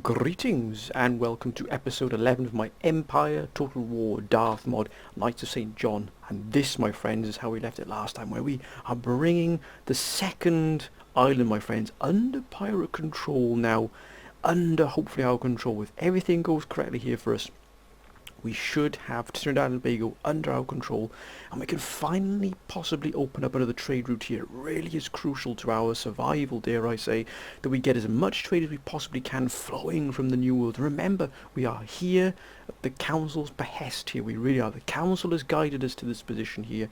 Greetings and welcome to episode 11 of my Empire Total War Darth mod, Knights of St. John. And this, my friends, is how we left it last time, where we are bringing the second island, my friends, under pirate control now, under hopefully our control. If everything goes correctly here for us, we should have Trinidad and Tobago under our control, and we can finally possibly open up another trade route here. It really is crucial to our survival, dare I say, that we get as much trade as we possibly can flowing from the New World. Remember, we are here at the Council's behest here. We really are. The Council has guided us to this position here.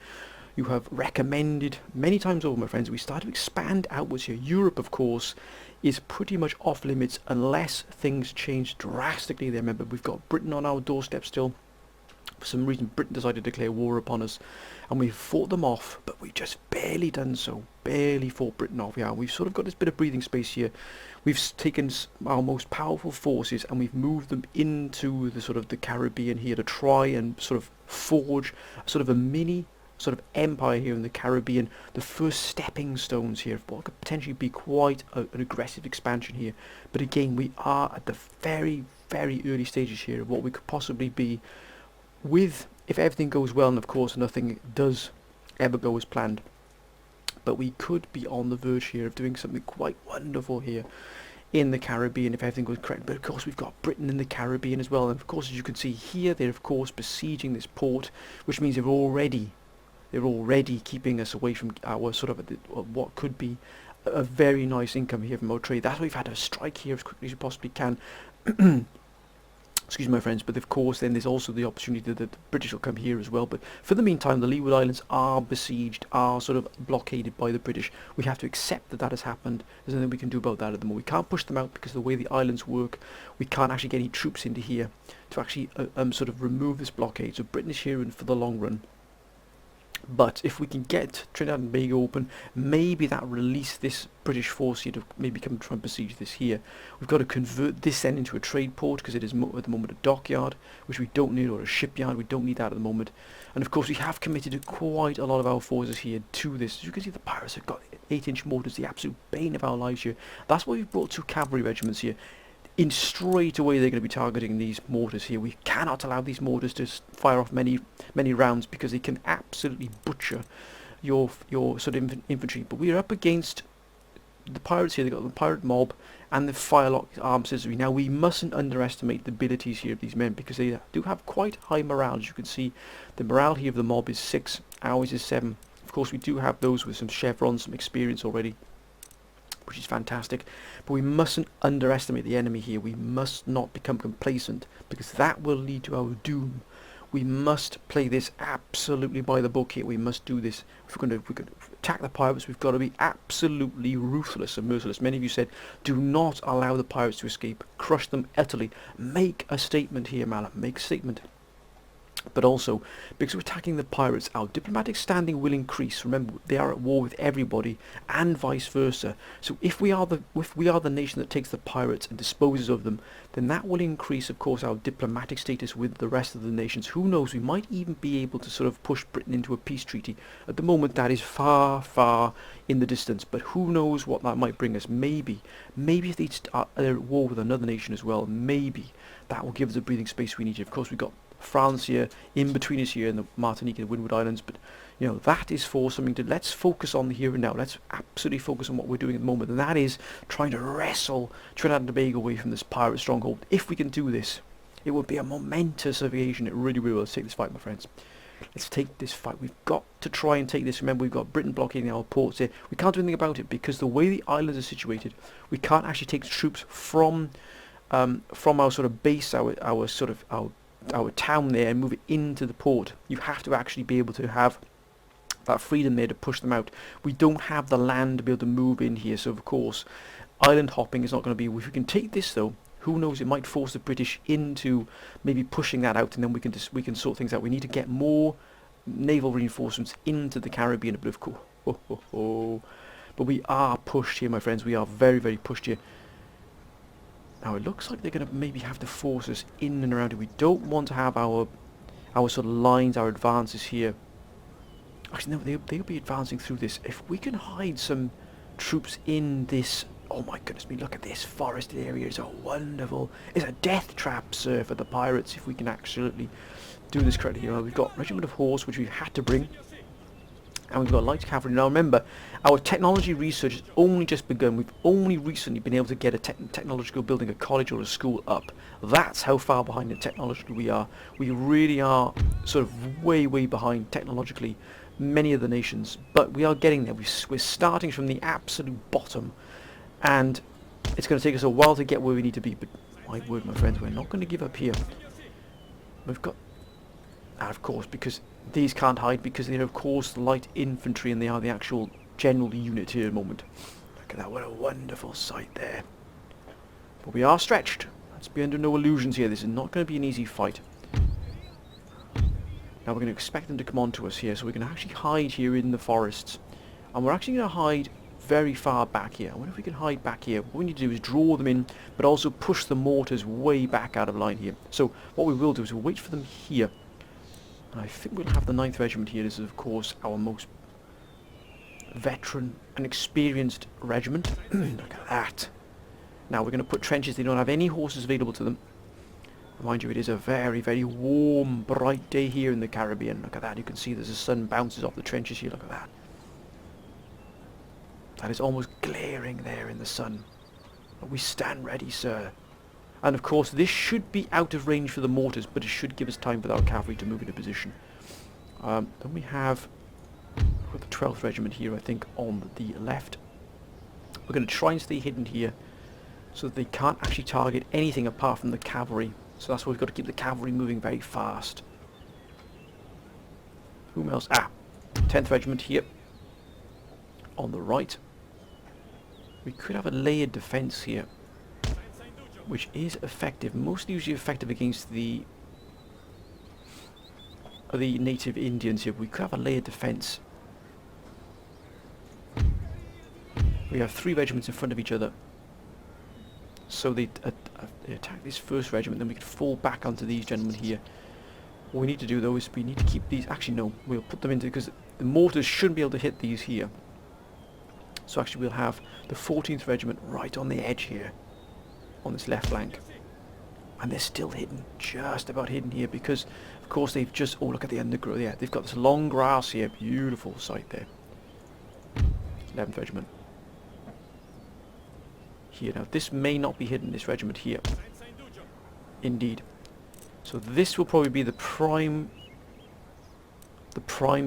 You have recommended many times over, my friends, we start to expand outwards here. Europe, of course, is pretty much off limits unless things change drastically there. Remember, we've got Britain on our doorstep still. For some reason, Britain decided to declare war upon us, and we've fought them off, but we've just barely done so. Barely fought Britain off. Yeah, we've sort of got this bit of breathing space here. We've taken our most powerful forces and we've moved them into the sort of the Caribbean here to try and sort of forge sort of a mini sort of empire here in the Caribbean, the first stepping stones here of what could potentially be quite an aggressive expansion here. But again, we are at the very, very early stages here of what we could possibly be with, if everything goes well, and of course nothing does ever go as planned. But we could be on the verge here of doing something quite wonderful here in the Caribbean if everything goes correct. But of course we've got Britain in the Caribbean as well, and of course as you can see here, they're of course besieging this port, which means they're already keeping us away from our sort of what could be a very nice income here from our trade. That's why we've had to strike here as quickly as we possibly can. Excuse me, my friends, but of course then there's also the opportunity that the British will come here as well. But for the meantime, the Leeward Islands are besieged, are sort of blockaded by the British. We have to accept that that has happened. There's nothing we can do about that at the moment. We can't push them out because of the way the islands work. We can't actually get any troops into here to actually sort of remove this blockade. So Britain is here in for the long run. But if we can get Trinidad and Tobago open, maybe that release this British force here to maybe come and try and besiege this here. We've got to convert this then into a trade port because it is at the moment a dockyard, which we don't need, or a shipyard. We don't need that at the moment. And of course we have committed quite a lot of our forces here to this. As you can see, the pirates have got 8-inch mortars, the absolute bane of our lives here. That's why we've brought 2 cavalry regiments here. In straight away they're going to be targeting these mortars here. We cannot allow these mortars to fire off many rounds because they can absolutely butcher your sort of infantry. But we're up against the pirates here. They've got the pirate mob and the firelock armed citizenry. Now we mustn't underestimate the abilities here of these men because they do have quite high morale. As you can see, the morale here of the mob is 6, ours is 7. Of course we do have those with some chevrons, some experience already, which is fantastic. But we mustn't underestimate the enemy here. We must not become complacent because that will lead to our doom. We must play this absolutely by the book here. We must do this. If we're going to attack the pirates, we've got to be absolutely ruthless and merciless. Many of you said, do not allow the pirates to escape. Crush them utterly. Make a statement here, Malum. Make a statement. But also, because we're attacking the pirates, our diplomatic standing will increase. Remember, they are at war with everybody, and vice versa. So if we are the nation that takes the pirates and disposes of them, then that will increase, of course, our diplomatic status with the rest of the nations. Who knows? We might even be able to sort of push Britain into a peace treaty. At the moment, that is far, far in the distance. But who knows what that might bring us? Maybe if they are at war with another nation as well, maybe that will give us the breathing space we need. Of course, we've got France here, in between us here in the Martinique and Windward Islands, but you know, that is for something to, let's focus on the here and now. Let's absolutely focus on what we're doing at the moment, and that is trying to wrestle Trinidad and Tobago away from this pirate stronghold. If we can do this, it would be a momentous occasion. It really will. Let's take this fight, my friends. Let's take this fight. We've got to try and take this. Remember, we've got Britain blockading our ports here. We can't do anything about it because the way the islands are situated, we can't actually take troops from our sort of base, our town there, and move it into the port. You have to actually be able to have that freedom there to push them out. We don't have the land to be able to move in here, so of course island hopping is not going to be. If we can take this though, who knows, it might force the British into maybe pushing that out, and then we can sort things out. We need to get more naval reinforcements into the Caribbean, but of course but we are pushed here, my friends. We are very, very pushed here. Now it looks like they're going to maybe have to force us in and around it. We don't want to have our sort of lines, our advances here. Actually, no, they'll be advancing through this. If we can hide some troops in this Oh my goodness me, look at this forested area. It's a wonderful... It's a death trap, sir, for the pirates, if we can actually do this correctly here. We've got Regiment of Horse, which we've had to bring. And we've got light cavalry. Now remember, our technology research has only just begun. We've only recently been able to get a technological building, a college or a school up. That's how far behind in technologically we are. We really are sort of way, way behind technologically many of the nations. But we are getting there. We're starting from the absolute bottom. And it's going to take us a while to get where we need to be. But my word, my friends, we're not going to give up here. We've got... And of course, because these can't hide, because they're of course the light infantry and they are the actual general unit here at the moment. Look at that, what a wonderful sight there. But we are stretched. Let's be under no illusions here. This is not going to be an easy fight. Now we're going to expect them to come on to us here, so we're going to actually hide here in the forests. And we're actually going to hide very far back here. I wonder if we can hide back here. What we need to do is draw them in, but also push the mortars way back out of line here. So what we will do is we'll wait for them here. And I think we'll have the 9th Regiment here. This is of course our most veteran and experienced regiment. Look at that. Now we're going to put trenches. They don't have any horses available to them. Mind you, it is a very, very warm, bright day here in the Caribbean. Look at that. You can see there's the sun bounces off the trenches here. Look at that. That is almost glaring there in the sun. But we stand ready, sir. And of course, this should be out of range for the mortars, but it should give us time for our cavalry to move into position. Then we have the 12th Regiment here, I think, on the left. We're going to try and stay hidden here so that they can't actually target anything apart from the cavalry. So that's why we've got to keep the cavalry moving very fast. Whom else? 10th Regiment here on the right. We could have a layered defence here, which is effective, mostly usually effective against the native Indians here. We could have a layered defence. We have 3 regiments in front of each other, so they attack this 1st regiment, then we could fall back onto these gentlemen here. What we need to do though is we need to keep these... Actually no, we'll put them into... because the mortars shouldn't be able to hit these here. So actually we'll have the 14th Regiment right on the edge here, on this left flank. And they're still hidden, just about hidden here, because of course they've just... Oh, look at the undergrowth. Yeah, they've got this long grass here. Beautiful sight there. 11th Regiment. Here, now this may not be hidden, this regiment here. Indeed. So this will probably be the prime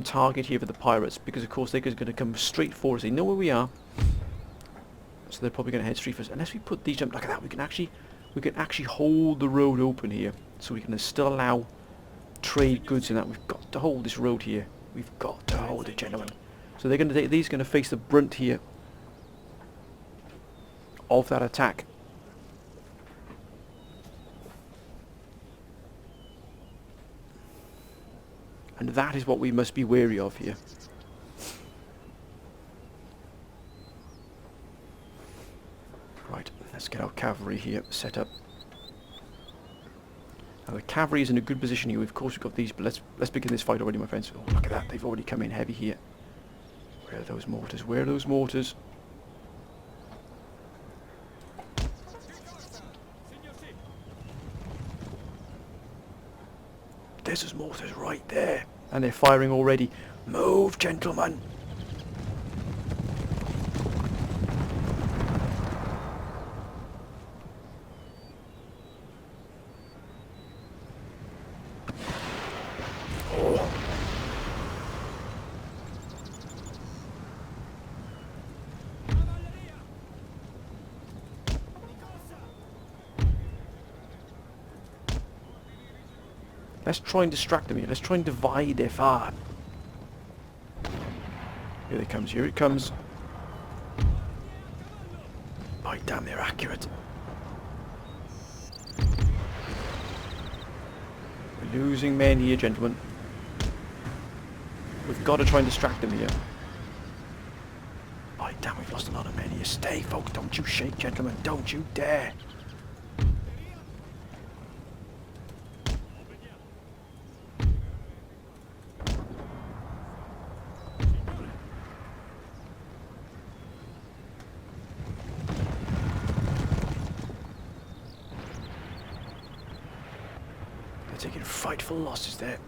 target here for the pirates, because of course they're going to come straight for us. They know where we are, so they're probably going to head straight for us. Unless we put these... Look at that, we can actually hold the road open here, so we can still allow trade goods in that. We've got to hold this road here. We've got to hold it, gentlemen. So they're going to... These are going to face the brunt here of that attack. And that is what we must be wary of here. Right, let's get our cavalry here set up. Now the cavalry is in a good position here. Of course we've got these, but let's begin this fight already, my friends. Oh, look at that, they've already come in heavy here. Where are those mortars? Where are those mortars? There's those mortars right there. And they're firing already. Move, gentlemen! Oh. Let's try and distract them here. Let's try and divide their fire. Here it comes. Here it comes. By damn, they're accurate. We're losing men here, gentlemen. We've got to try and distract them here. By damn, we've lost a lot of men here. Stay, folks. Don't you shake, gentlemen. Don't you dare. taking frightful losses there.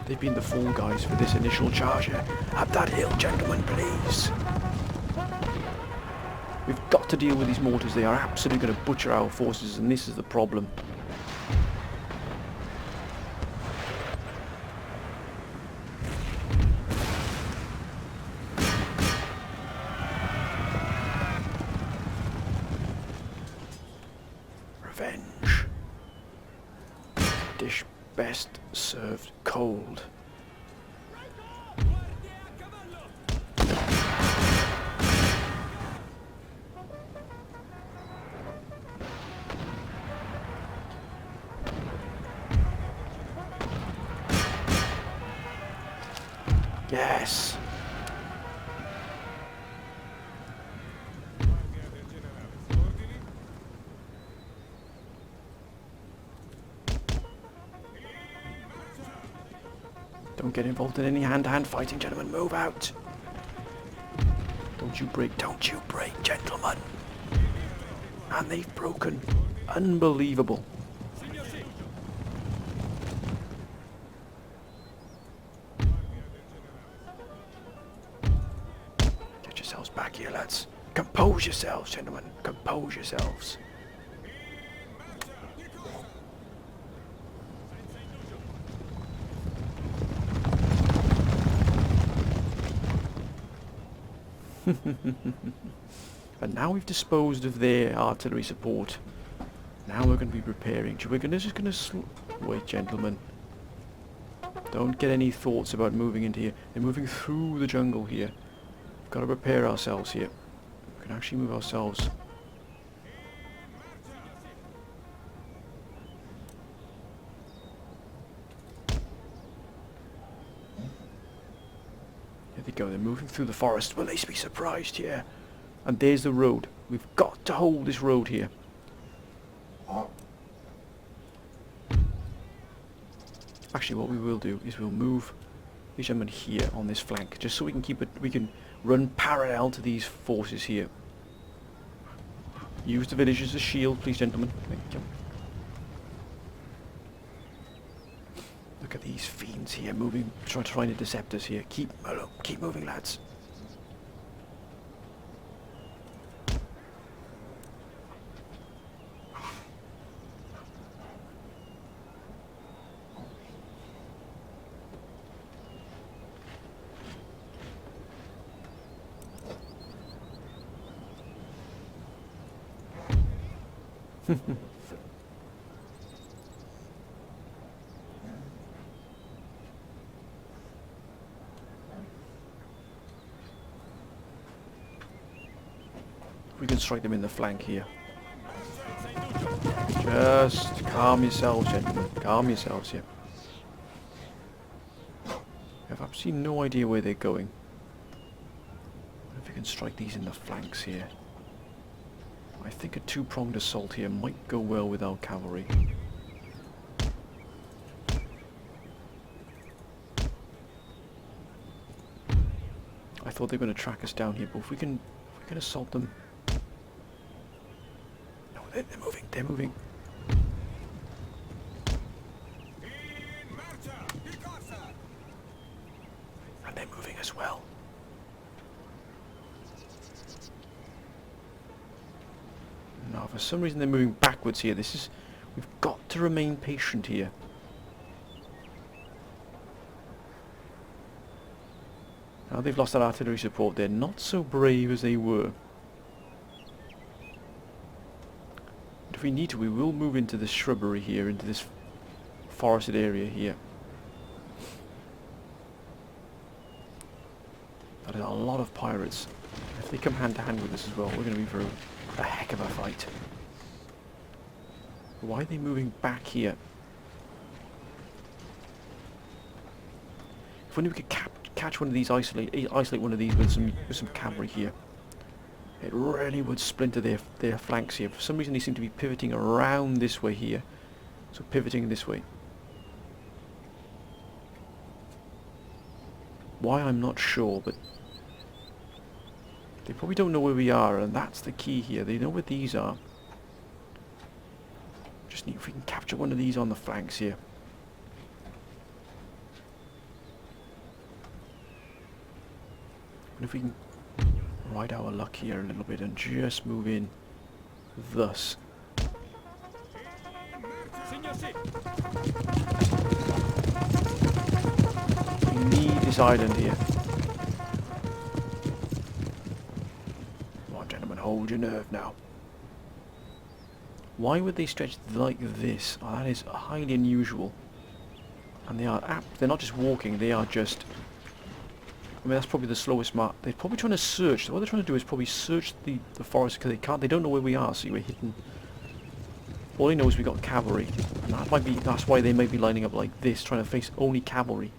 They've been the fall guys for this initial charge here. Up that hill, gentlemen, please. We've got to deal with these mortars. They are absolutely going to butcher our forces, and this is the problem. Revenge. Dish best served cold. Yes. Don't get involved in any hand-to-hand fighting, gentlemen. Move out. Don't you break, gentlemen. And they've broken. Unbelievable. Get yourselves back here, lads. Compose yourselves, gentlemen. Compose yourselves. And now we've disposed of their artillery support. Now we're going to be preparing. We're just going to wait, gentlemen. Don't get any thoughts about moving into here. They're moving through the jungle here. We've got to prepare ourselves here. We can actually move ourselves. There they go. They're moving through the forest. Will they be surprised here? And there's the road. We've got to hold this road here. Actually, what we will do is we'll move these gentlemen here on this flank, just so we can keep it. We can run parallel to these forces here. Use the village as a shield, please, gentlemen. Thank you. Look at these fiends here moving, trying to decept us here. Keep moving, lads. We can strike them in the flank here. Just calm yourselves, gentlemen. Calm yourselves here. I have absolutely no idea where they're going. If we can strike these in the flanks here. I think a two-pronged assault here might go well with our cavalry. I thought they were going to track us down here, but if we can assault them. No, they're moving. They're moving. And they're moving as well. Now, for some reason they're moving backwards here. We've got to remain patient here. Now they've lost their artillery support. They're not so brave as they were. But if we need to, we will move into this shrubbery here, into this forested area here. That is a lot of pirates. If they come hand to hand with us as well, we're going to be for a heck of a fight. Why are they moving back here? If only we could catch one of these, isolate one of these with some cavalry here. It really would splinter their flanks here. For some reason they seem to be pivoting around this way here. So pivoting this way. Why, I'm not sure, but they probably don't know where we are, and that's the key here. They know where these are. Just need if we can capture one of these on the flanks here. And if we can ride our luck here a little bit and just move in thus. We need this island here. Come on, gentlemen, hold your nerve now. Why would they stretch like this? Oh, that is highly unusual. And they're not just walking, they are just... I mean, that's probably the slowest mark. They're probably trying to search. What they're trying to do is probably search the forest because they don't know where we are, see, we're hidden. All they know is we got cavalry. And that's why they may be lining up like this, trying to face only cavalry.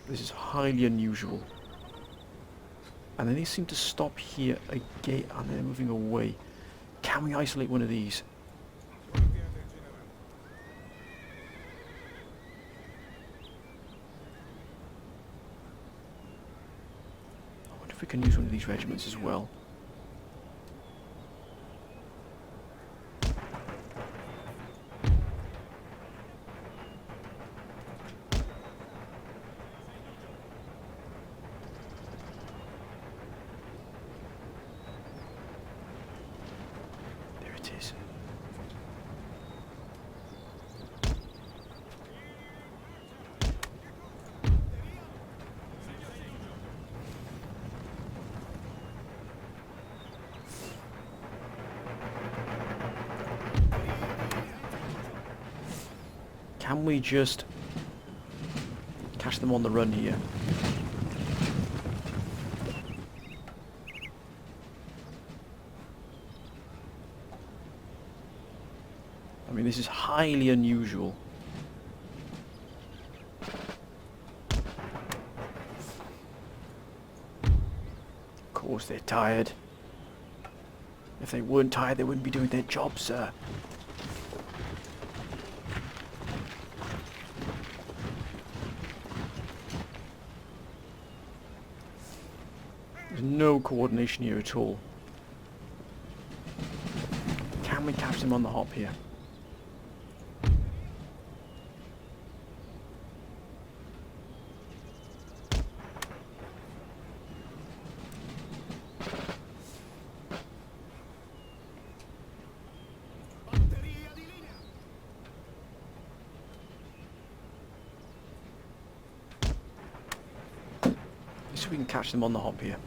This is highly unusual. And then they seem to stop here again, and they're moving away. Can we isolate one of these? I wonder if we can use one of these regiments as well. Can we just catch them on the run here? I mean, this is highly unusual. Of course they're tired. If they weren't tired, they wouldn't be doing their job, sir. There's no coordination here at all. Can we catch them on the hop here? So we can catch them on the hop here.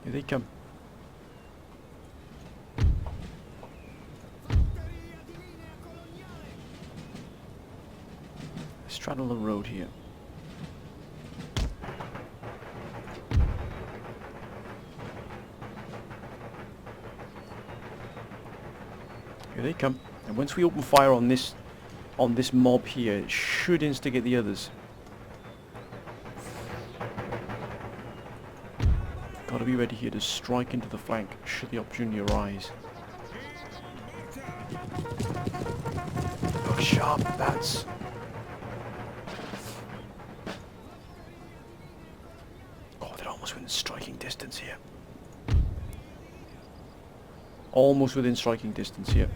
Here they come. Straddle the road here. Here they come. And once we open fire on this mob here, it should instigate the others. Got to be ready here to strike into the flank should the opportunity arise. Look sharp, lads. Oh, they're almost within striking distance here. Almost within striking distance here.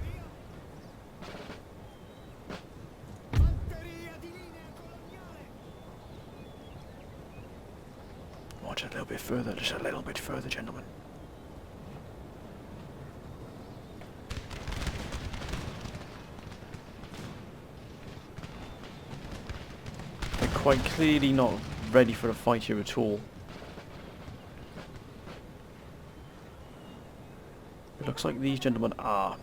Watch a little bit further, just a little bit further, gentlemen. They're quite clearly not ready for a fight here at all. It looks like these gentlemen are.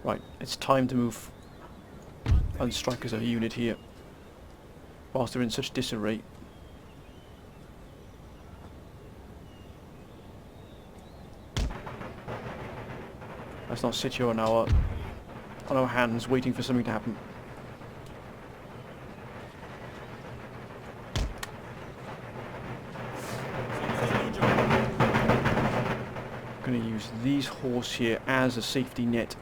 Right, it's time to move and strike as a unit here. Whilst they're in such disarray. Let's not sit here on our hands waiting for something to happen. going to use these horse here as a safety net.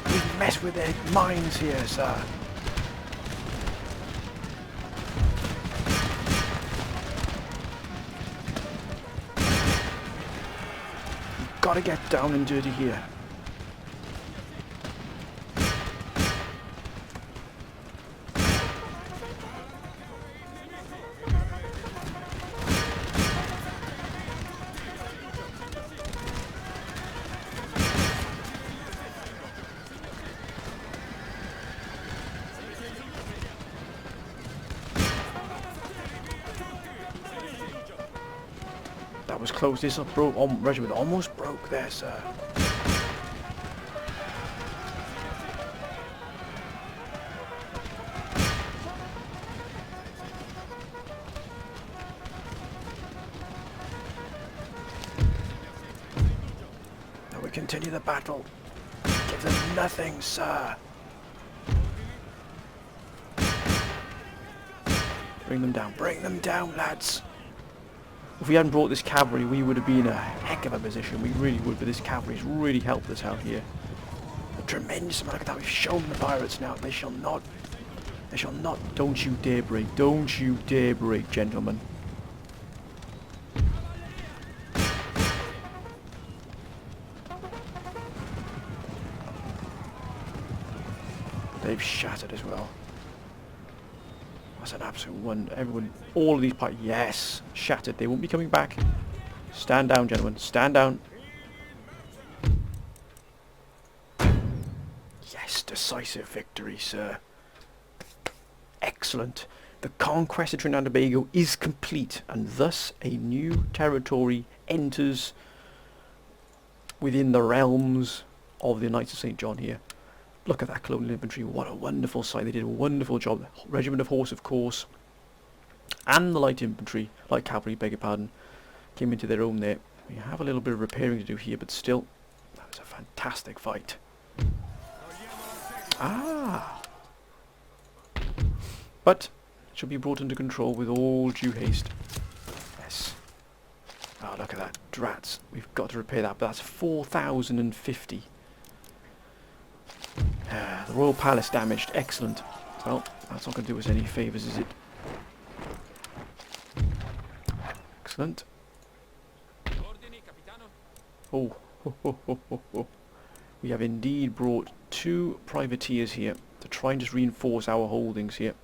We've messed with their minds here, sir. You've got to get down and dirty here. That was close. This regiment almost broke there, sir. Now we continue the battle. Give them nothing, sir. Bring them down, lads. If we hadn't brought this cavalry, we would have been in a heck of a position. We really would, but this cavalry's really helped us out here. A tremendous amount of that. We've shown the pirates now. They shall not. Don't you dare break. Don't you dare break, gentlemen. They've shattered as well. That's an absolute wonder. Everyone, all of these parts, yes, shattered. They won't be coming back. Stand down, gentlemen. Stand down. Yes, decisive victory, sir. Excellent. The conquest of Trinidad and Tobago is complete, and thus a new territory enters within the realms of the Knights of St. John here. Look at that colonial infantry. What a wonderful sight. They did a wonderful job. The regiment of horse, of course, and the light infantry, light cavalry, beg your pardon, came into their own there. We have a little bit of repairing to do here, but still, that was a fantastic fight. Ah! But it should be brought under control with all due haste. Yes. Oh, look at that. Drats. We've got to repair that, but that's 4,050. The Royal Palace damaged. Excellent. Well, that's not going to do us any favours, is it? Excellent. Oh, we have indeed brought 2 privateers here to try and just reinforce our holdings here.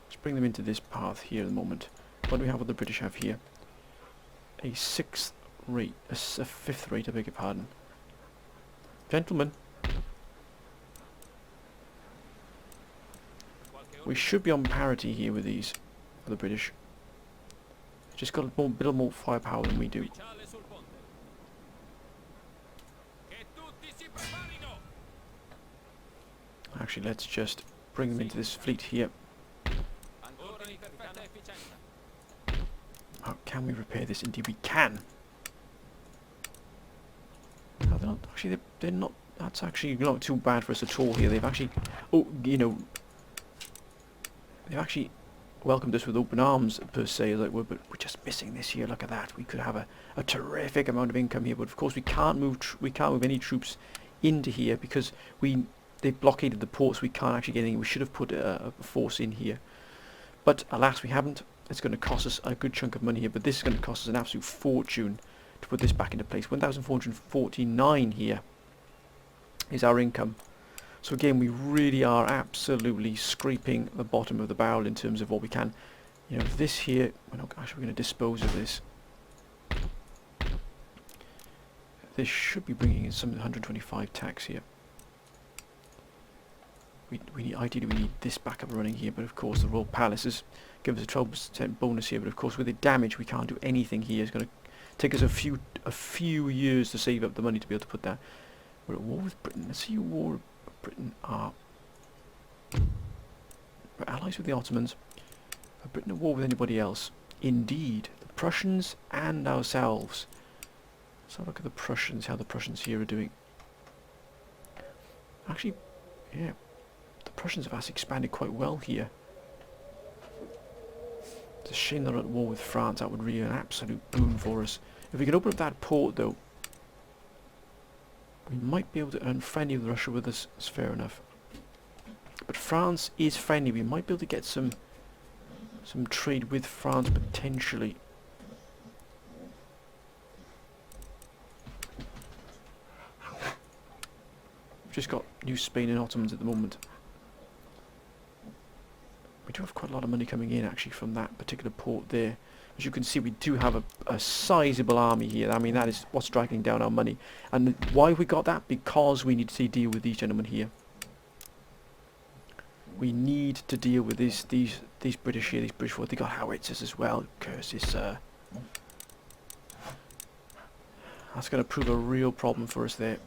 Let's bring them into this path here at the moment. What do we have? What the British have here? A 6th rate, a 5th rate, I beg your pardon. Gentlemen, we should be on parity here with these, for the British. Just got a bit more firepower than we do. Actually, let's just bring them into this fleet here. How can we repair this? Indeed we can. No, they're not, actually, they're not, that's actually not too bad for us at all here. They've actually, oh, you know, they've actually welcomed us with open arms, per se, as it were, but we're just missing this here. Look at that. We could have a terrific amount of income here, but of course we can't move any troops into here because we they've blockaded the port, so we can't actually get anything. We should have put a force in here, but alas we haven't. It's going to cost us a good chunk of money here, but this is going to cost us an absolute fortune to put this back into place. 1,449 here is our income. So again, we really are absolutely scraping the bottom of the barrel in terms of what we can. You know, this here, we're not actually going to dispose of this. This should be bringing in some 125 tax here. Ideally we need this back up and running here, but of course the Royal Palaces give us a 12% bonus here, but of course with the damage we can't do anything here. It's going to take us a few years to save up the money to be able to put that. We're at war with Britain. Let's see who war with Britain are. We're allies with the Ottomans. Are Britain at war with anybody else? Indeed, the Prussians and ourselves. Let's have a look at the Prussians, how the Prussians here are doing. Actually, yeah. The Prussians have actually expanded quite well here. It's a shame they're at war with France. That would really be an absolute boon for us. If we can open up that port though, we might be able to earn friendly with Russia with us. That's fair enough. But France is friendly. We might be able to get some trade with France potentially. We've just got New Spain and Ottomans at the moment. We do have quite a lot of money coming in actually from that particular port there. As you can see, we do have a sizable army here. I mean, that is what's dragging down our money. And why have we got that? Because we need to deal with these gentlemen here. We need to deal with these British here, these British forces. They got howitzers as well. Curses, sir. That's going to prove a real problem for us there.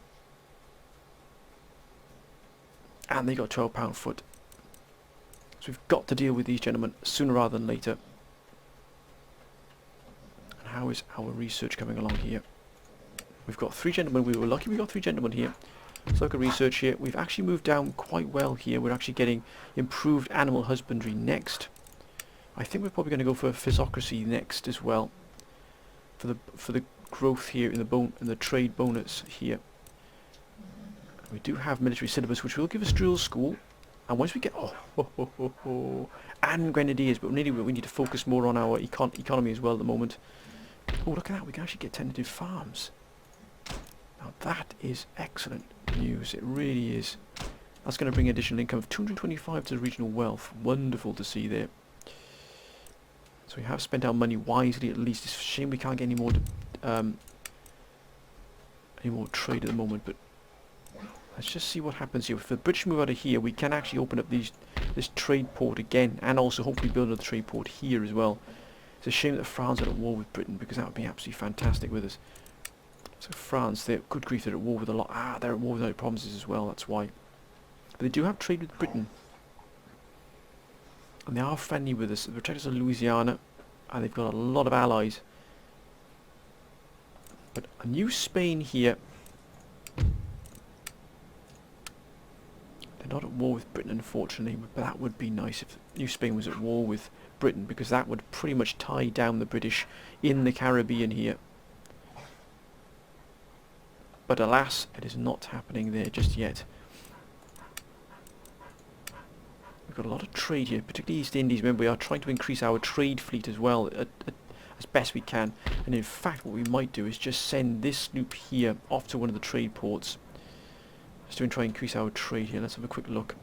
And they got £12 foot. So we've got to deal with these gentlemen sooner rather than later. And how is our research coming along here? We've got 3 gentlemen. We were lucky we got 3 gentlemen here. Let's look at research here. We've actually moved down quite well here. We're actually getting improved animal husbandry next. I think we're probably going to go for physocracy next as well. For the growth here in the trade bonus here. We do have military syllabus, which will give us drill school. And once we get and grenadiers, but really we need to focus more on our economy as well at the moment. Oh, look at that! We can actually get tentative farms. Now that is excellent news. It really is. That's going to bring additional income of 225 to the regional wealth. Wonderful to see there. So we have spent our money wisely at least. It's a shame we can't get any more trade at the moment, but let's just see what happens here. If the British move out of here, we can actually open up this trade port again, and also hopefully build another trade port here as well. It's a shame that France are at war with Britain, because that would be absolutely fantastic with us. So France, they're good grief, they're at war with a lot. They're at war with other provinces as well. That's why. But they do have trade with Britain, and they are friendly with us. The protectors of Louisiana, and they've got a lot of allies. But a New Spain here. They're not at war with Britain, unfortunately, but that would be nice if New Spain was at war with Britain, because that would pretty much tie down the British in the Caribbean here. But alas, it is not happening there just yet. We've got a lot of trade here, particularly East Indies. Remember, we are trying to increase our trade fleet as well, as best we can. And in fact, what we might do is just send this sloop here off to one of the trade ports. Just to try and increase our trade here. Let's have a quick look.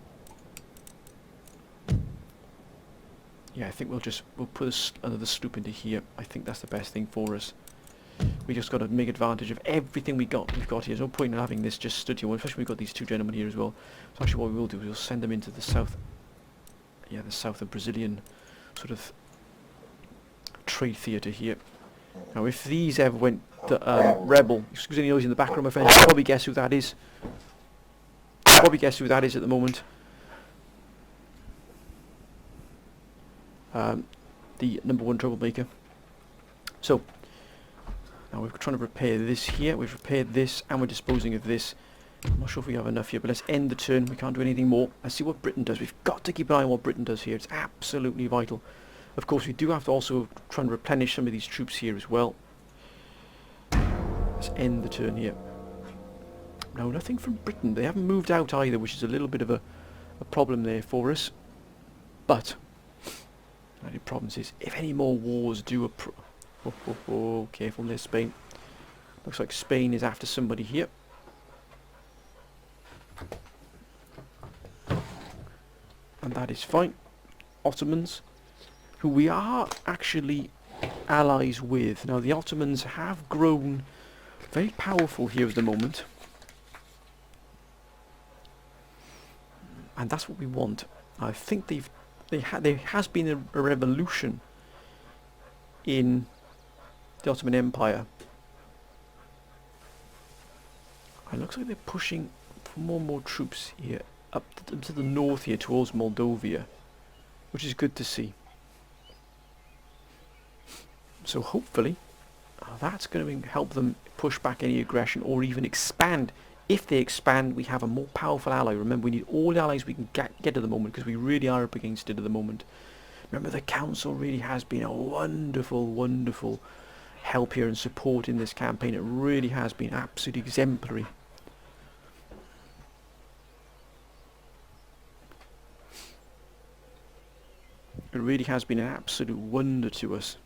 Yeah, I think we'll put another sloop into here. I think that's the best thing for us. We just got to make advantage of everything we've got here. There's no point in having this just stood here, especially we've got these 2 gentlemen here as well. So actually what we will do is we'll send them into the south. Yeah, the south of Brazilian sort of trade theatre here. Now if these ever went rebel, excuse any noise in the background my friends, you can probably guess who that is. Probably guess who that is at the moment. The #1 troublemaker. So now we're trying to repair this here. We've repaired this and we're disposing of this. I'm not sure if we have enough here, but let's end the turn. We can't do anything more. Let's see what Britain does. We've got to keep an eye on what Britain does here. It's absolutely vital. Of course, we do have to also try and replenish some of these troops here as well. Let's end the turn here. No, nothing from Britain. They haven't moved out either, which is a little bit of a problem there for us. But the only problem is, if any more wars do careful there, Spain. Looks like Spain is after somebody here. And that is fine. Ottomans, who we are actually allies with. Now, the Ottomans have grown very powerful here at the moment. And that's what we want. I think there has been a revolution in the Ottoman Empire. It looks like they're pushing for more and more troops here up to the north here towards Moldavia, which is good to see. So hopefully that's going to help them push back any aggression or even expand. If they expand, we have a more powerful ally. Remember, we need all the allies we can get at the moment, because we really are up against it at the moment. Remember, the council really has been a wonderful, wonderful help here and support in this campaign. It really has been absolutely exemplary. It really has been an absolute wonder to us.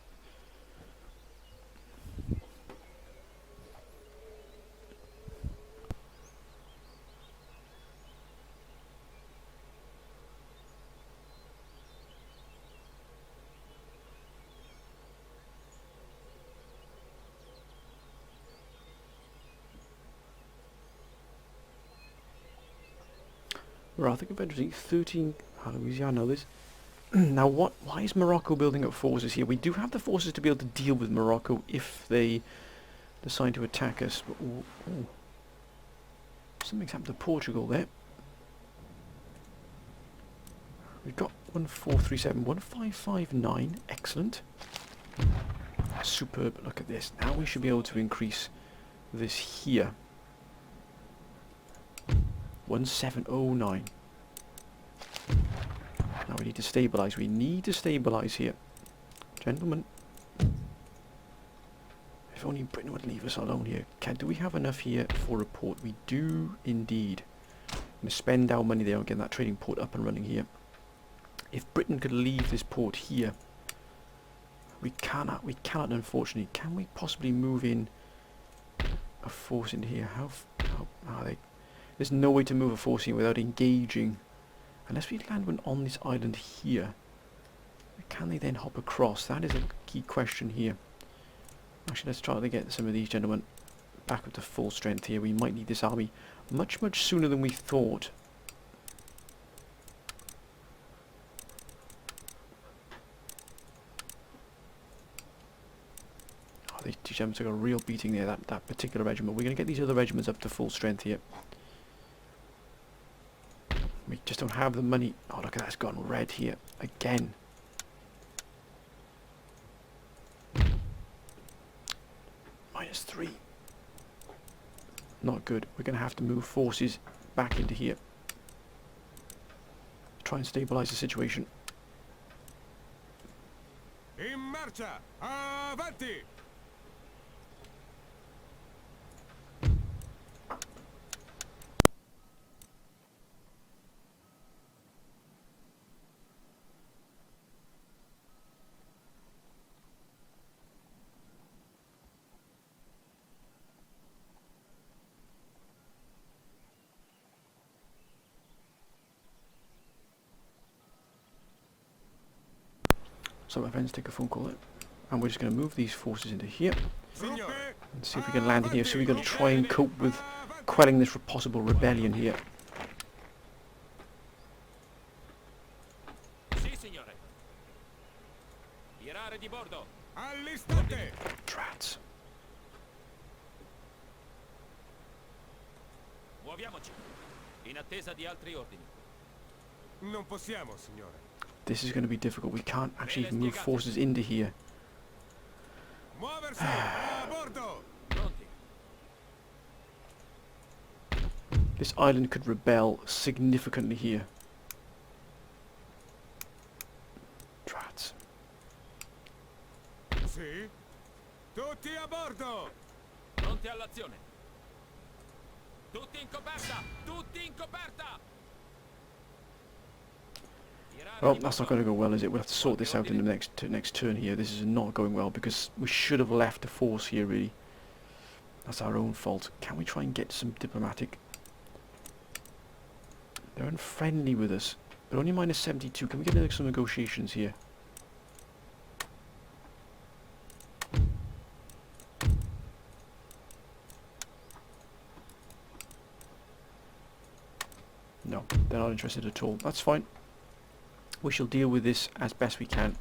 Right, I think eventually 13. Louisiana, I know this. Now, why is Morocco building up forces here? We do have the forces to be able to deal with Morocco if they decide to attack us. But, something's happened to Portugal there. We've got 1437, 1559. Excellent. Superb. Look at this. Now we should be able to increase this here. 1709. Now we need to stabilise. We need to stabilise here. Gentlemen. If only Britain would leave us alone here. Do we have enough here for a port? We do indeed. I'm going to spend our money there on getting that trading port up and running here. If Britain could leave this port here. We cannot unfortunately. Can we possibly move in a force into here? How are they? There's no way to move a force here without engaging. Unless we land one on this island here. Can they then hop across? That is a key question here. Actually, let's try to get some of these gentlemen back up to full strength here. We might need this army much, much sooner than we thought. Oh, these two gentlemen took a real beating there, that particular regiment. We're going to get these other regiments up to full strength here. We just don't have the money. Oh, look at that, it's gone red here again. -3. Not good. We're going to have to move forces back into here. Try and stabilise the situation. In marcha! Avanti! So my friends, take a phone call there. And we're just going to move these forces into here. And see if we can land in here. So we're going to try and cope with quelling this possible rebellion here. Trats. Muoviamoci. In attesa di altri ordini. Non possiamo, signore. This is going to be difficult. We can't actually move forces into here. Muoversi! A bordo! This island could rebel significantly here. Trats. Sì? Tutti a bordo! Pronti all'azione. Tutti in coperta! Tutti in coperta! Well, that's not going to go well, is it? We'll have to sort this out in the next turn here. This is not going well because we should have left a force here, really. That's our own fault. Can we try and get some diplomatic? They're unfriendly with us. They're only minus 72. Can we get some negotiations here? No, they're not interested at all. That's fine. We shall deal with this as best we can.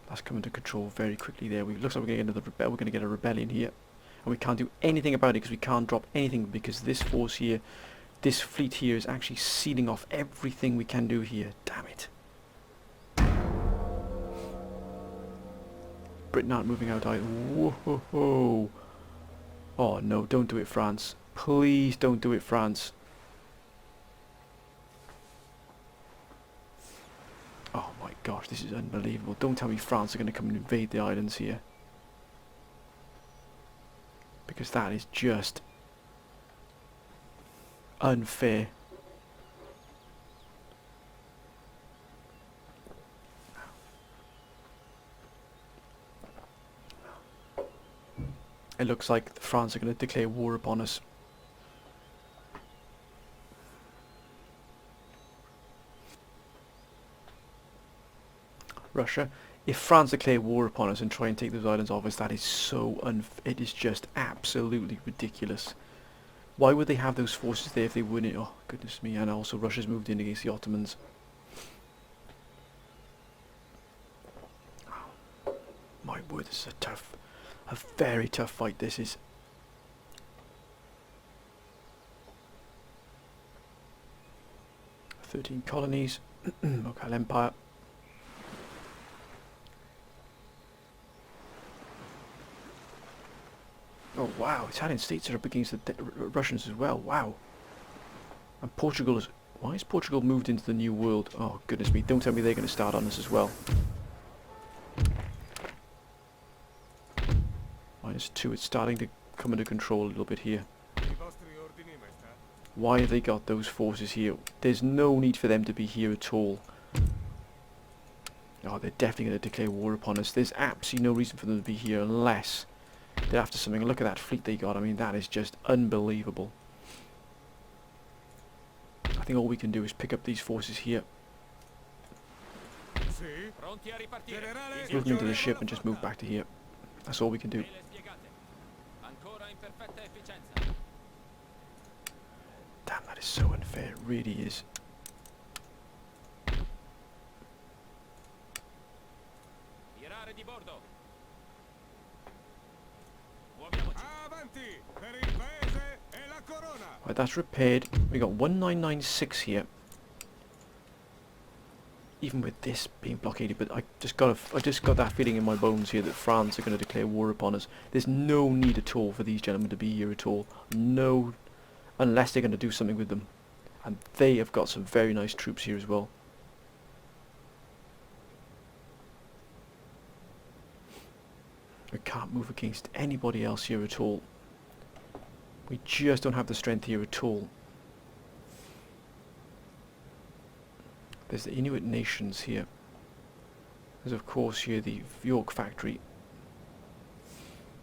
That's coming to control very quickly there. Looks like we're going to get a rebellion here. And we can't do anything about it because we can't drop anything because this force here, this fleet here is actually sealing off everything we can do here. Damn it. Britain aren't moving out either. Whoa. Oh no, don't do it, France. Please don't do it, France. Oh my gosh, this is unbelievable. Don't tell me France are going to come and invade the islands here. Because that is just unfair. It looks like France are going to declare war upon us. Russia, if France declare war upon us and try and take those islands off us, that is so it is just absolutely ridiculous. Why would they have those forces there if they wouldn't? Oh goodness me! And also Russia's moved in against the Ottomans. Oh, my word, this is a very tough fight. This is. 13 colonies. Local Empire. Oh wow, Italian states are up against the Russians as well. Wow. And Portugal is... Why is Portugal moved into the New World? Oh goodness me, don't tell me they're going to start on us as well. -2, it's starting to come under control a little bit here. Why have they got those forces here? There's no need for them to be here at all. Oh, they're definitely going to declare war upon us. There's absolutely no reason for them to be here unless they're after something. Look at that fleet they got. I mean, that is just unbelievable. I think all we can do is pick up these forces here, move them into the ship and just move back to here. That's all we can do. Damn, that is so unfair. It really is. Right, that's repaired. We got 1996 here. Even with this being blockaded, but I just got that feeling in my bones here that France are going to declare war upon us. There's no need at all for these gentlemen to be here at all. No, unless they're going to do something with them. And they have got some very nice troops here as well. We can't move against anybody else here at all. We just don't have the strength here at all. There's the Inuit nations here. There's of course here the York factory.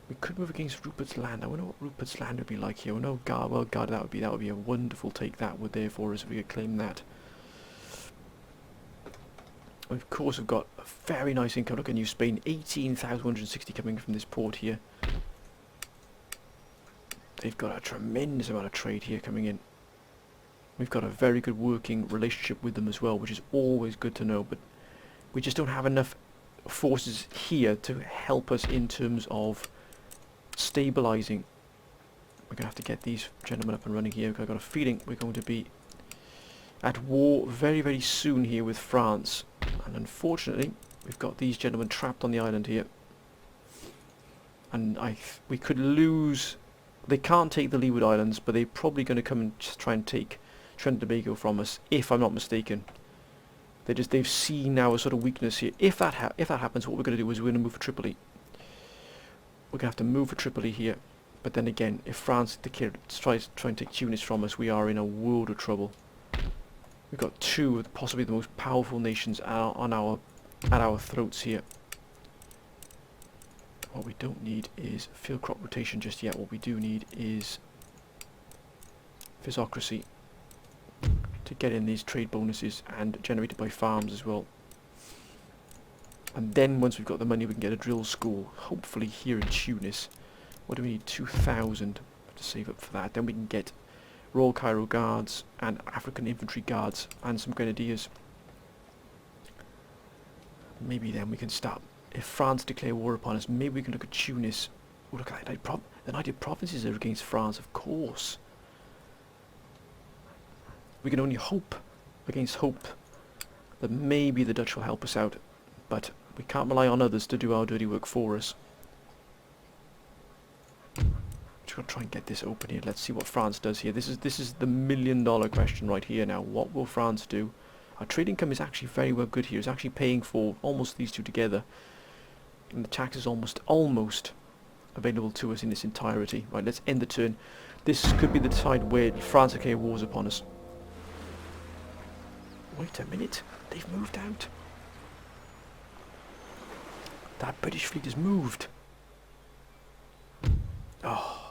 We could move against Rupert's Land. I wonder what Rupert's Land would be like here. Oh no, God, well, God, that would be a wonderful take. That would therefore us if we could claim that. Of course, we've got a very nice income. Look at New Spain, 18,160 coming from this port here. They've got a tremendous amount of trade here coming in. We've got a very good working relationship with them as well, which is always good to know, but we just don't have enough forces here to help us in terms of stabilizing. We're going to have to get these gentlemen up and running here. I've got a feeling we're going to be at war very, very soon here with France. And unfortunately, we've got these gentlemen trapped on the island here. And we could lose... They can't take the Leeward Islands, but they're probably going to come and just try and take Trinidad and Tobago from us, if I'm not mistaken. They've seen now a sort of weakness here. If that happens, what we're going to do is we're going to move for Tripoli. We're going to have to move for Tripoli here. But then again, if France tries to try and take Tunis from us, we are in a world of trouble. We've got two of possibly the most powerful nations at our throats here. What we don't need is field crop rotation just yet. What we do need is physocracy to get in these trade bonuses and generated by farms as well. And then once we've got the money, we can get a drill school, hopefully here in Tunis. What do we need? 2,000 to save up for that. Then we can get Royal Cairo Guards and African Infantry Guards and some Grenadiers. Maybe then we can start. If France declare war upon us, maybe we can look at Tunis. Oh, look at that. The United Provinces are against France, of course. We can only hope against hope that maybe the Dutch will help us out. But we can't rely on others to do our dirty work for us. Just gonna try and get this open here. Let's see what France does here. This is the $1,000,000 question right here now. What will France do? Our trade income is actually very well good here. It's actually paying for almost these two together. And the tax is almost available to us in its entirety. Right, let's end the turn. This could be the side where France declare wars upon us. Wait a minute. They've moved out. That British fleet has moved. Oh.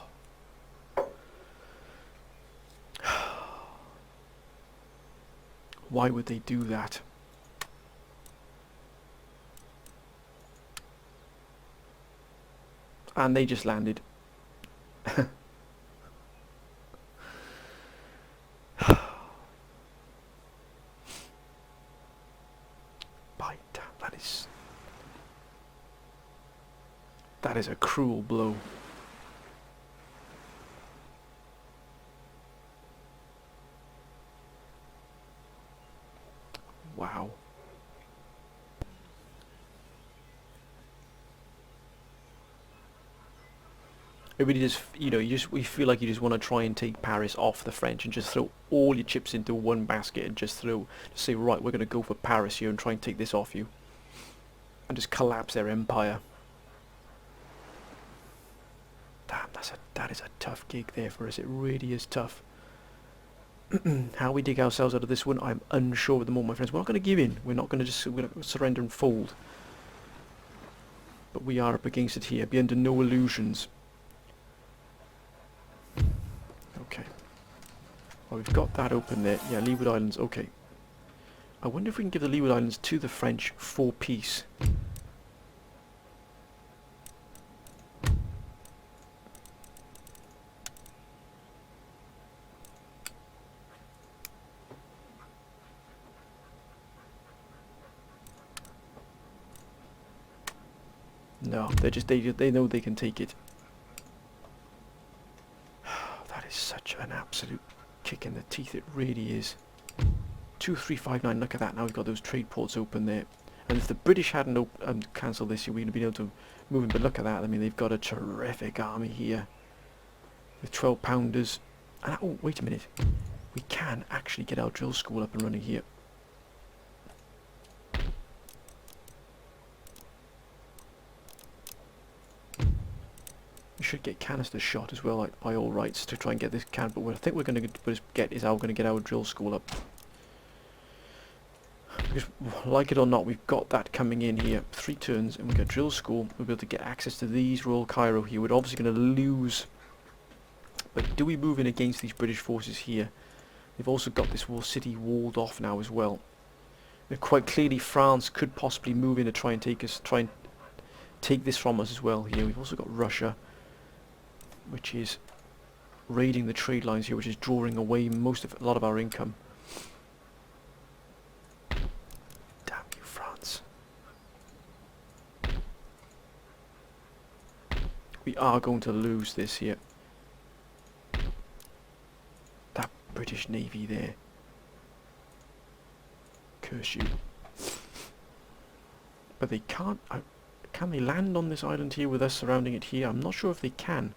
Why would they do that? And they just landed. By damn, that is a cruel blow. Wow. It really just, we feel like you just want to try and take Paris off the French and just throw all your chips into one basket and just say, right, we're going to go for Paris here and try and take this off you. And just collapse their empire. Damn, that is a tough gig there for us. It really is tough. How we dig ourselves out of this one, I'm unsure at the moment, my friends. We're not going to give in. We're not going to surrender and fold. But we are up against it here. Be under no illusions. Okay. Well, we've got that open there. Yeah, Leeward Islands. Okay. I wonder if we can give the Leeward Islands to the French for peace. No, they know they can take it. That is such an absolute kick in the teeth, it really is. 2359, look at that, now we've got those trade ports open there. And if the British hadn't cancelled this, we'd have been able to move in, but look at that, I mean, they've got a terrific army here. With 12 pounders. And, oh, wait a minute. We can actually get our drill school up and running here. We should get canister shot as well, like, by all rights, to try and get this can. But what I think we're going to get is we're going to get our drill school up. Because, like it or not, we've got that coming in here. 3 turns, and we got drill school. We'll be able to get access to these Royal Cairo here. We're obviously going to lose. But do we move in against these British forces here? They've also got this whole city walled off now as well. Now, quite clearly, France could possibly move in to try and take this from us as well here. We've also got Russia, which is raiding the trade lines here, which is drawing away a lot of our income. Damn you, France. We are going to lose this here. That British Navy there. Curse you. But they can't... can they land on this island here with us surrounding it here? I'm not sure if they can.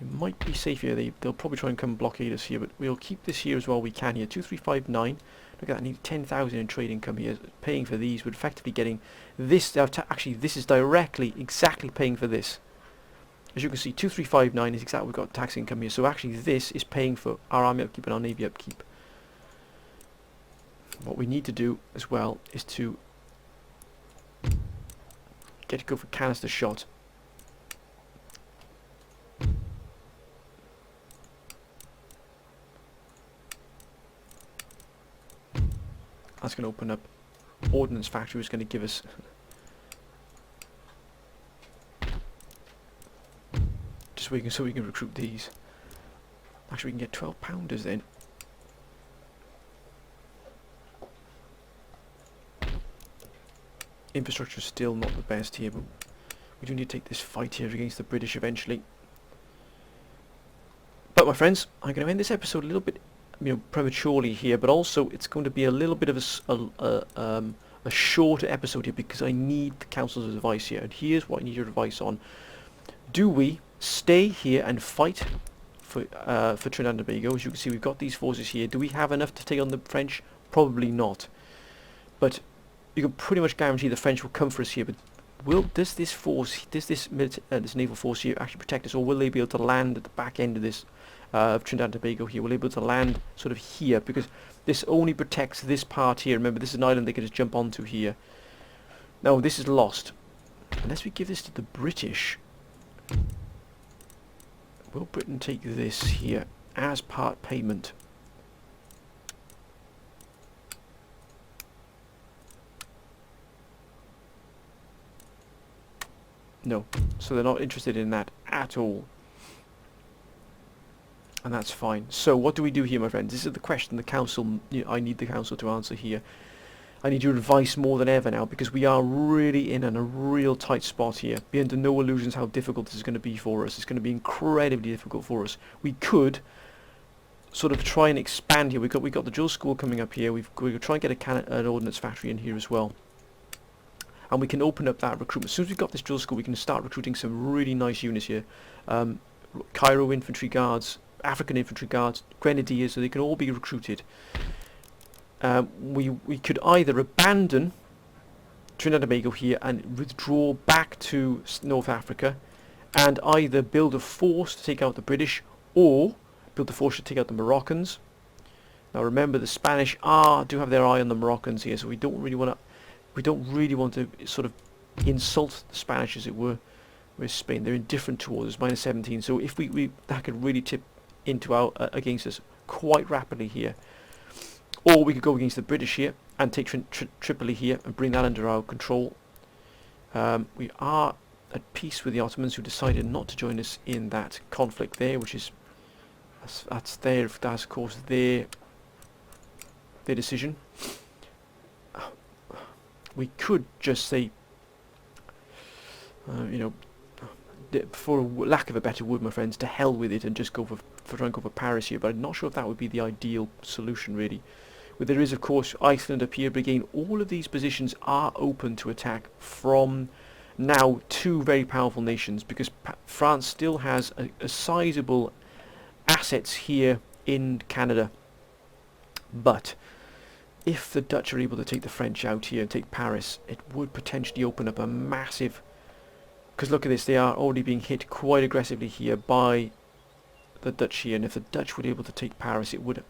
It might be safe here. They'll probably try and come blockade us here, but we'll keep this here as well. We can here. 2359. Look at that. I need 10,000 in trade income here. Paying for these. We're effectively getting this. Actually, this is exactly paying for this. As you can see, 2359 is exactly what we've got tax income here. So actually this is paying for our army upkeep and our navy upkeep. What we need to do as well is to get to go for canister shot. That's going to open up ordnance factory, is going to give us just so we can recruit these. Actually, we can get 12 pounders then. Infrastructure is still not the best here, but we do need to take this fight here against the British eventually. But my friends, I'm going to end this episode a little bit, prematurely here, but also it's going to be a little bit of a shorter episode here because I need the council's advice here. And here's what I need your advice on: do we stay here and fight for Trinidad and Tobago? As you can see, we've got these forces here. Do we have enough to take on the French? Probably not. But you can pretty much guarantee the French will come for us here. But does this naval force here actually protect us, or will they be able to land at the back end of this of Trinidad and Tobago here? Will they be able to land sort of here, because this only protects this part here. Remember, this is an island they can just jump onto here. No, this is lost. Unless we give this to the British. Will Britain take this here as part payment? No, so they're not interested in that at all. And that's fine. So what do we do here, my friends? This is the question the council, I need the council to answer here. I need your advice more than ever now, because we are really in a real tight spot here. Be under no illusions how difficult this is going to be for us. It's going to be incredibly difficult for us. We could sort of try and expand here. We've got the drill school coming up here. We could try and get an ordnance factory in here as well. And we can open up that recruitment. As soon as we've got this drill school, we can start recruiting some really nice units here. Cairo infantry guards, African infantry guards, grenadiers, so they can all be recruited. We could either abandon Trinidad and Tobago here and withdraw back to North Africa, and either build a force to take out the British, or build a force to take out the Moroccans. Now remember, the Spanish do have their eye on the Moroccans here, so we don't really want to sort of insult the Spanish, as it were, with Spain. They're indifferent towards us, minus 17. So if that could really tip into against us quite rapidly here. Or we could go against the British here and take Tripoli here and bring that under our control. We are at peace with the Ottomans, who decided not to join us in that conflict there, which is that's of course their decision. We could just say, for lack of a better word, my friends, to hell with it and just go try and go for Paris here. But I'm not sure if that would be the ideal solution, really. Where there is, of course, Iceland up here, but again, all of these positions are open to attack from now two very powerful nations, because France still has a sizable assets here in Canada. But if the Dutch are able to take the French out here and take Paris, it would potentially open up a massive... Because look at this, they are already being hit quite aggressively here by the Dutch here, and if the Dutch were able to take Paris, it would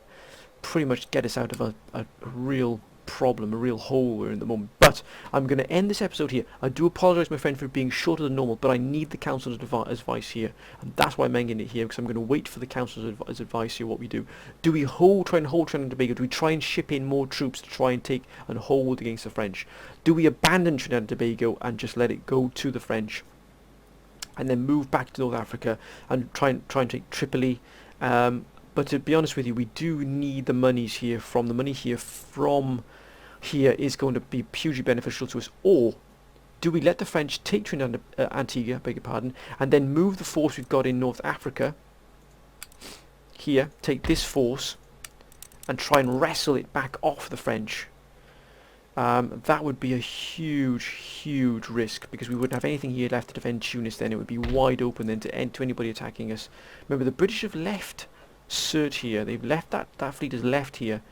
pretty much get us out of a real problem, a real hole we're in the moment. But I'm going to end this episode here. I do apologise, my friend, for being shorter than normal, but I need the council's advice here, and that's why I'm ending it here, because I'm going to wait for the council's advice here. What we do we try and hold Trinidad and Tobago? Do we try and ship in more troops to try and take and hold against the French? Do we abandon Trinidad and Tobago and just let it go to the French, and then move back to North Africa and try and take Tripoli? But to be honest with you, we do need the monies here. The money here from here is going to be hugely beneficial to us. Or do we let the French take Trinidad and Antigua, beg your pardon, and then move the force we've got in North Africa here, take this force and try and wrestle it back off the French? That would be a huge risk, because we wouldn't have anything here left to defend Tunis. Then it would be wide open then to anybody attacking us. Remember, the British have left Sirte here. They've left that fleet has left here.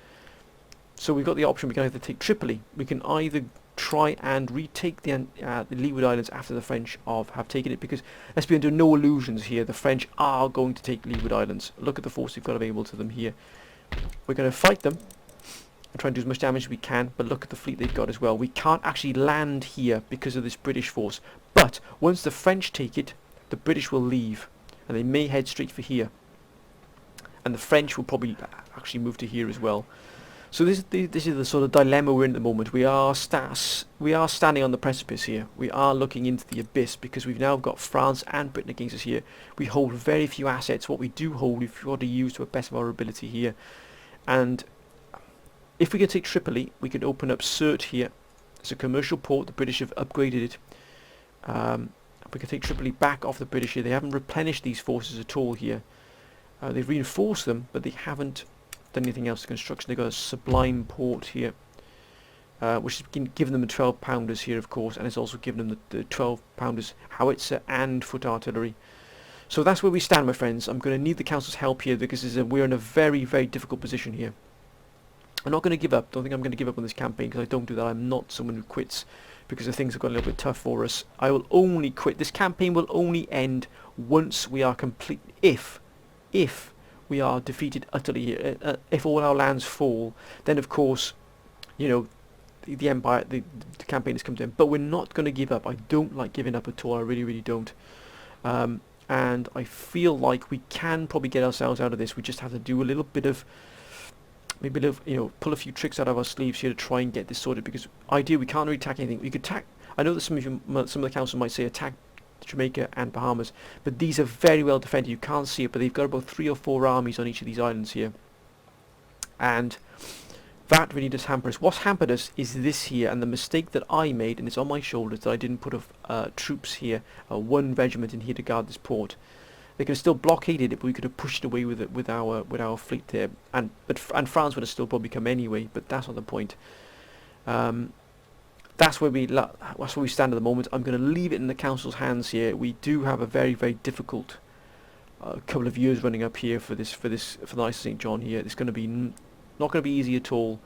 So we've got the option. We can either take Tripoli. We can either try and retake the Leeward Islands after the French have taken it, because let's be under no illusions here, the French are going to take Leeward Islands. Look at the force we've got available to them here. We're going to fight them and try and do as much damage as we can, but look at the fleet they've got as well. We can't actually land here because of this British force, but once the French take it, the British will leave and they may head straight for here, and the French will probably actually move to here as well. So this is the sort of dilemma we're in at the moment. We are standing on the precipice here. We are looking into the abyss, because we've now got France and Britain against us here. We hold very few assets. What we do hold, we've got to use to the best of our ability here. And if we could take Tripoli, we could open up Sirte here. It's a commercial port. The British have upgraded it. We could take Tripoli back off the British here. They haven't replenished these forces at all here. They've reinforced them, but they haven't done anything else to construction. They've got a Sublime port here, which has given them the 12 pounders here, of course, and it's also given them the 12 pounders howitzer and foot artillery. So that's where we stand, my friends. I'm going to need the council's help here, because we're in a very, very difficult position here. I'm not going to give up. Don't think I'm going to give up on this campaign, because I don't do that. I'm not someone who quits because the things have got a little bit tough for us. I will only quit. This campaign will only end once we are complete. If we are defeated utterly here, if all our lands fall, then of course, you know, the empire, the campaign has come to an end. But we're not going to give up. I don't like giving up at all. I really, really don't. And I feel like we can probably get ourselves out of this. We just have to do a little bit of, maybe a little, you know, pull a few tricks out of our sleeves here to try and get this sorted. Because ideally, we can't really attack anything. We could attack. I know that some of the council might say attack Jamaica and Bahamas, but these are very well defended. You can't see it, but they've got about 3 or 4 armies on each of these islands here, and that really does hamper us. What's hampered us is this here, and the mistake that I made, and it's on my shoulders, that I didn't put troops here, 1 regiment in here to guard this port. They could have still blockaded it, but we could have pushed away with it with our fleet there, and France would have still probably come anyway. But that's not the point. That's where we stand at the moment. I'm going to leave it in the council's hands here. We do have a very, very difficult couple of years running up here for the Ice of St. John here. It's going to be not going to be easy at all.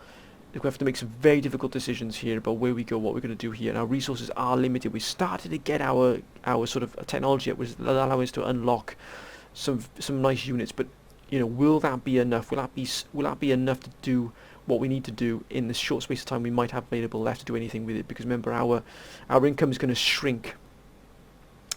We have to make some very difficult decisions here about where we go, what we're going to do here. And our resources are limited. We started to get our sort of technology that was allowing us to unlock some nice units, but you know, will that be enough? Will that be enough to do what we need to do in this short space of time we might have available left to do anything with it? Because remember, our income is going to shrink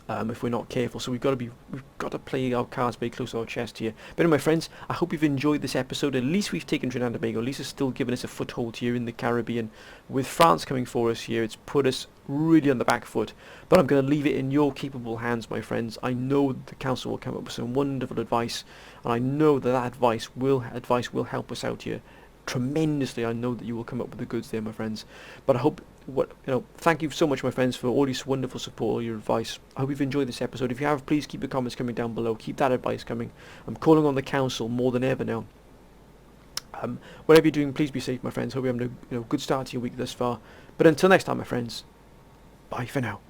if we're not careful. So we've got to play our cards very close to our chest here. But anyway, friends, I hope you've enjoyed this episode. At least we've taken Trinidad and Tobago. At least it's still given us a foothold here in the Caribbean. With France coming for us here, it's put us really on the back foot. But I'm going to leave it in your capable hands, my friends. I know the council will come up with some wonderful advice, and I know that advice will help us out here tremendously. I know that you will come up with the goods there, my friends. But I hope thank you so much, my friends, for all your wonderful support, all your advice. I hope you've enjoyed this episode. If you have, please keep your comments coming down below. Keep that advice coming. I'm calling on the council more than ever now. Whatever you're doing, please be safe, my friends. Hope you're having a good start to your week thus far. But until next time, my friends, bye for now.